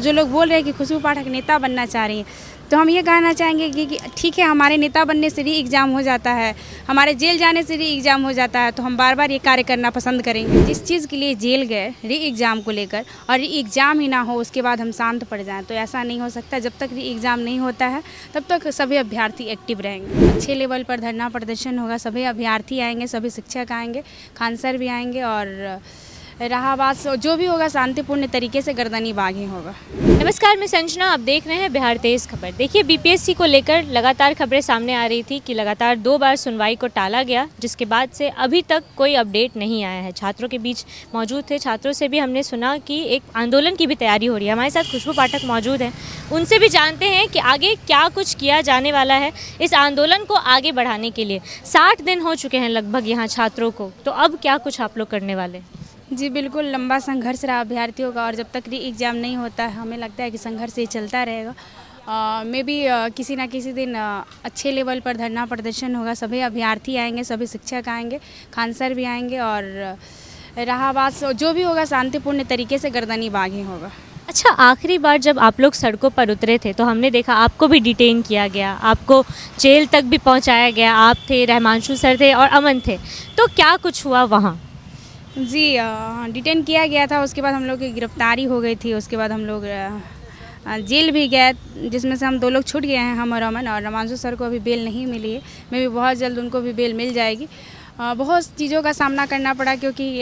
जो लोग बोल रहे हैं कि खुशबू पाठक नेता बनना चाह रही हैं, तो हम ये कहना चाहेंगे कि ठीक है, हमारे नेता बनने से री एग्ज़ाम हो जाता है, हमारे जेल जाने से री एग्ज़ाम हो जाता है, तो हम बार बार ये कार्य करना पसंद करेंगे। जिस चीज़ के लिए जेल गए री एग्ज़ाम को लेकर, और री एग्ज़ाम ही ना हो उसके बाद हम शांत पड़ जाएं, तो ऐसा नहीं हो सकता। जब तक री एग्ज़ाम नहीं होता है तब तक सभी अभ्यर्थी एक्टिव रहेंगे। अच्छे लेवल पर धरना प्रदर्शन होगा, सभी अभ्यर्थी आएंगे, सभी शिक्षक आएंगे, खान सर भी आएंगे, और रहा बात जो भी होगा शांतिपूर्ण तरीके से गर्दनी बाग ही होगा। नमस्कार, मैं संजना, आप देख रहे हैं बिहार तेज खबर। देखिए, बीपीएससी को लेकर लगातार खबरें सामने आ रही थी कि लगातार 2 बार सुनवाई को टाला गया, जिसके बाद से अभी तक कोई अपडेट नहीं आया है। छात्रों के बीच मौजूद थे, छात्रों से भी हमने सुना कि एक आंदोलन की भी तैयारी हो रही है। हमारे साथ खुशबू पाठक मौजूद हैं, उनसे भी जानते हैं कि आगे क्या कुछ किया जाने वाला है इस आंदोलन को आगे बढ़ाने के लिए। 60 दिन हो चुके हैं लगभग यहाँ छात्रों को, तो अब क्या कुछ आप लोग करने वाले? जी बिल्कुल, लंबा संघर्ष रहा अभ्यर्थियों का, और जब तक री एग्ज़ाम नहीं होता है हमें लगता है कि संघर्ष ये चलता रहेगा। मे भी किसी ना किसी दिन अच्छे लेवल पर धरना प्रदर्शन होगा, सभी अभ्यर्थी आएंगे, सभी शिक्षक आएंगे, खान सर भी आएंगे, और रहा बात जो भी होगा शांतिपूर्ण तरीके से गर्दनी बाग ही होगा। अच्छा, आखिरी बार जब आप लोग सड़कों पर उतरे थे तो हमने देखा आपको भी डिटेन किया गया, आपको जेल तक भी पहुंचाया गया। आप थे, रहमांशु सर थे और अमन थे, तो क्या कुछ हुआ वहाँ? जी डिटेन किया गया था, उसके बाद हम लोग की गिरफ्तारी हो गई थी, उसके बाद हम लोग जेल भी गए, जिसमें से हम 2 लोग छूट गए हैं, हम और अमन। और रहमांशु सर को अभी बेल नहीं मिली है, मैं भी बहुत जल्द उनको भी बेल मिल जाएगी। बहुत चीज़ों का सामना करना पड़ा, क्योंकि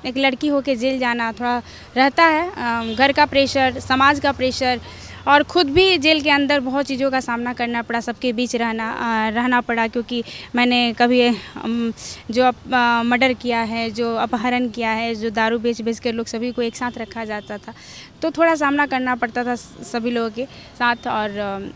एक लड़की होकर जेल जाना थोड़ा रहता है, घर का प्रेशर, समाज का प्रेशर, और ख़ुद भी जेल के अंदर बहुत चीज़ों का सामना करना पड़ा, सबके बीच रहना पड़ा, क्योंकि मैंने कभी जो मर्डर किया है, जो अपहरण किया है, जो दारू बेच कर लोग सभी को एक साथ रखा जाता था, तो थोड़ा सामना करना पड़ता था सभी लोगों के साथ। और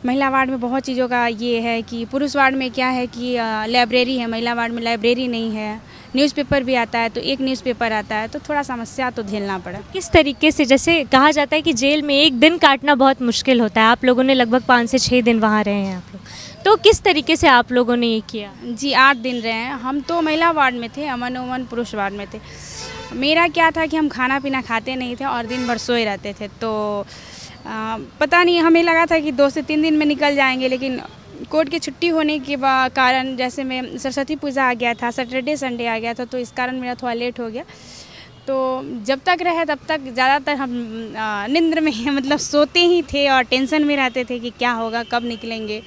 महिला वार्ड में बहुत चीज़ों का ये है कि पुरुष वार्ड में क्या है कि लाइब्रेरी है, महिला वार्ड में लाइब्रेरी नहीं है, न्यूज़पेपर भी आता है तो एक न्यूज़पेपर आता है, तो थोड़ा समस्या तो झेलना पड़ा। किस तरीके से, जैसे कहा जाता है कि जेल में एक दिन काटना बहुत मुश्किल होता है, आप लोगों ने लगभग 5 से 6 दिन वहाँ रहे हैं आप लोग, तो किस तरीके से आप लोगों ने ये किया? जी 8 दिन रहे हैं। हम तो महिला वार्ड में थे, अमन पुरुष वार्ड में थे। मेरा क्या था कि हम खाना पीना खाते नहीं थे और दिन भर सोए रहते थे, तो पता नहीं, हमें लगा था कि 2 से 3 दिन में निकल जाएंगे, लेकिन कोर्ट की छुट्टी होने के कारण, जैसे मैं सरस्वती पूजा आ गया था, सैटरडे संडे आ गया था, तो इस कारण मेरा थोड़ा लेट हो गया। तो जब तक रहे तब तक ज़्यादातर हम निंद्र में मतलब सोते ही थे और टेंशन में रहते थे कि क्या होगा, कब निकलेंगे।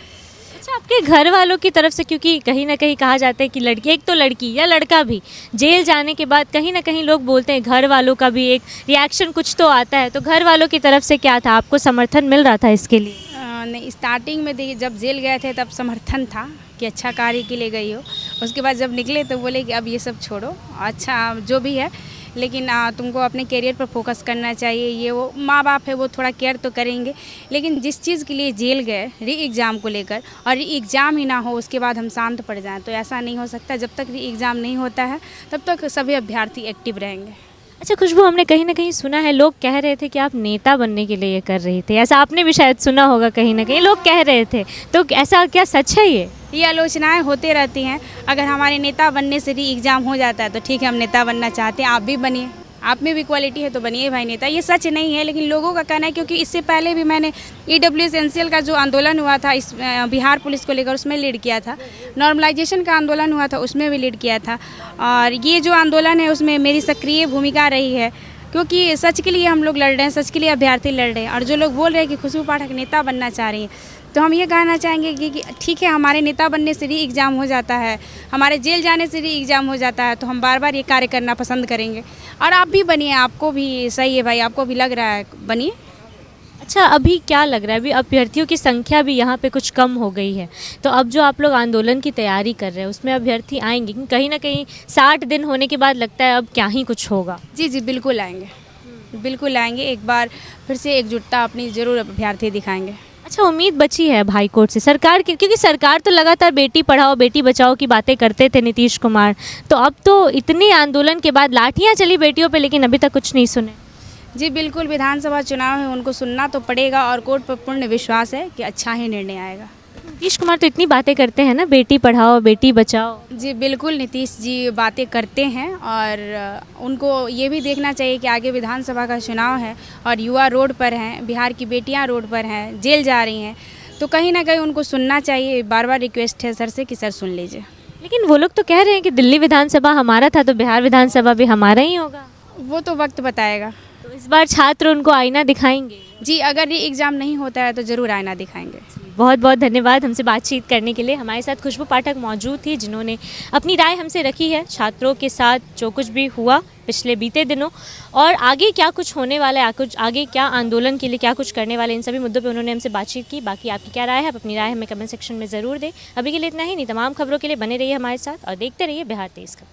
अच्छा, आपके घर वालों की तरफ से, क्योंकि कहीं ना कहीं कहा जाता है कि लड़की, एक तो लड़की या लड़का भी जेल जाने के बाद कहीं ना कहीं लोग बोलते हैं, घर वालों का भी एक रिएक्शन कुछ तो आता है, तो घर वालों की तरफ से क्या था, आपको समर्थन मिल रहा था इसके लिए? नहीं, स्टार्टिंग में देखिए जब जेल गए थे तब समर्थन था कि अच्छा कार्य के लिए गई हो। उसके बाद जब निकले तो बोले कि अब ये सब छोड़ो, अच्छा जो भी है, लेकिन तुमको अपने करियर पर फोकस करना चाहिए। ये वो माँ बाप है, वो थोड़ा केयर तो करेंगे, लेकिन जिस चीज़ के लिए जेल गए री एग्ज़ाम को लेकर, और री एग्ज़ाम ही ना हो उसके बाद हम शांत पड़ जाएं, तो ऐसा नहीं हो सकता। जब तक री एग्ज़ाम नहीं होता है तब तक सभी अभ्यर्थी एक्टिव रहेंगे। अच्छा खुशबू, हमने कहीं ना कहीं सुना है, लोग कह रहे थे कि आप नेता बनने के लिए ये कर रही थे, ऐसा आपने भी शायद सुना होगा, कहीं ना कहीं लोग कह रहे थे, तो ऐसा क्या सच है? ये आलोचनाएं होते रहती हैं। अगर हमारे नेता बनने से री एग्ज़ाम हो जाता है तो ठीक है, हम नेता बनना चाहते हैं, आप भी बनिए, आप में भी क्वालिटी है तो बनिए भाई नेता। ये सच नहीं है, लेकिन लोगों का कहना है, क्योंकि इससे पहले भी मैंने EWS NCL का जो आंदोलन हुआ था इस बिहार पुलिस को लेकर, उसमें लीड किया था। नॉर्मलाइजेशन का आंदोलन हुआ था, उसमें भी लीड किया था, और ये जो आंदोलन है उसमें मेरी सक्रिय भूमिका रही है, क्योंकि सच के लिए हम लोग लड़ रहे हैं, सच के लिए अभ्यर्थी लड़ रहे हैं। और जो लोग बोल रहे हैं कि खुशबू पाठक नेता बनना चाह रही हैं, तो हम ये कहना चाहेंगे कि ठीक है, हमारे नेता बनने से री एग्ज़ाम हो जाता है, हमारे जेल जाने से री एग्ज़ाम हो जाता है, तो हम बार बार ये कार्य करना पसंद करेंगे। और आप भी बनिए, आपको भी सही है भाई, आपको भी लग रहा है, बनिए। अच्छा, अभी क्या लग रहा है, अभी अभ्यर्थियों की संख्या भी यहाँ पे कुछ कम हो गई है, तो अब जो आप लोग आंदोलन की तैयारी कर रहे हैं उसमें अभ्यर्थी आएंगे, क्योंकि कहीं ना कहीं 60 दिन होने के बाद लगता है अब क्या ही कुछ होगा? जी बिल्कुल आएंगे, बिल्कुल आएंगे। एक बार फिर से एकजुटता अपनी ज़रूर अभ्यर्थी दिखाएंगे। अच्छा, उम्मीद बची है हाई कोर्ट से, सरकार की, क्योंकि सरकार तो लगातार बेटी पढ़ाओ बेटी बचाओ की बातें करते थे नीतीश कुमार, तो अब तो इतने आंदोलन के बाद लाठियां चली बेटियों पे, लेकिन अभी तक कुछ नहीं सुने। जी बिल्कुल, विधानसभा चुनाव है, उनको सुनना तो पड़ेगा, और कोर्ट पर पूर्ण विश्वास है कि अच्छा ही निर्णय आएगा। नीतीश कुमार तो इतनी बातें करते हैं ना, बेटी पढ़ाओ बेटी बचाओ। जी बिल्कुल, नीतीश जी बातें करते हैं और उनको ये भी देखना चाहिए कि आगे विधानसभा का चुनाव है और युवा रोड पर हैं, बिहार की बेटियां रोड पर हैं, जेल जा रही हैं, तो कहीं ना कहीं उनको सुनना चाहिए। बार बार रिक्वेस्ट है सर से कि सर सुन लीजिए। लेकिन वो लोग तो कह रहे हैं कि दिल्ली विधानसभा हमारा था तो बिहार विधानसभा भी हमारा ही होगा। वो तो वक्त बताएगा। तो इस बार छात्र उनको आईना दिखाएंगे। जी अगर ये एग्ज़ाम नहीं होता है तो ज़रूर आईना दिखाएंगे। बहुत बहुत धन्यवाद हमसे बातचीत करने के लिए। हमारे साथ खुशबू पाठक मौजूद थी जिन्होंने अपनी राय हमसे रखी है छात्रों के साथ जो कुछ भी हुआ पिछले बीते दिनों और आगे क्या कुछ होने वाला है, कुछ आगे क्या आंदोलन के लिए क्या कुछ करने वाले, इन सभी मुद्दों पे उन्होंने हमसे बातचीत की। बाकी आपकी क्या राय है, आप अपनी राय हमें कमेंट सेक्शन में ज़रूर दें। अभी के लिए इतना ही नहीं, तमाम खबरों के लिए बने रहिए हमारे साथ और देखते रहिए बिहार 23 खबर।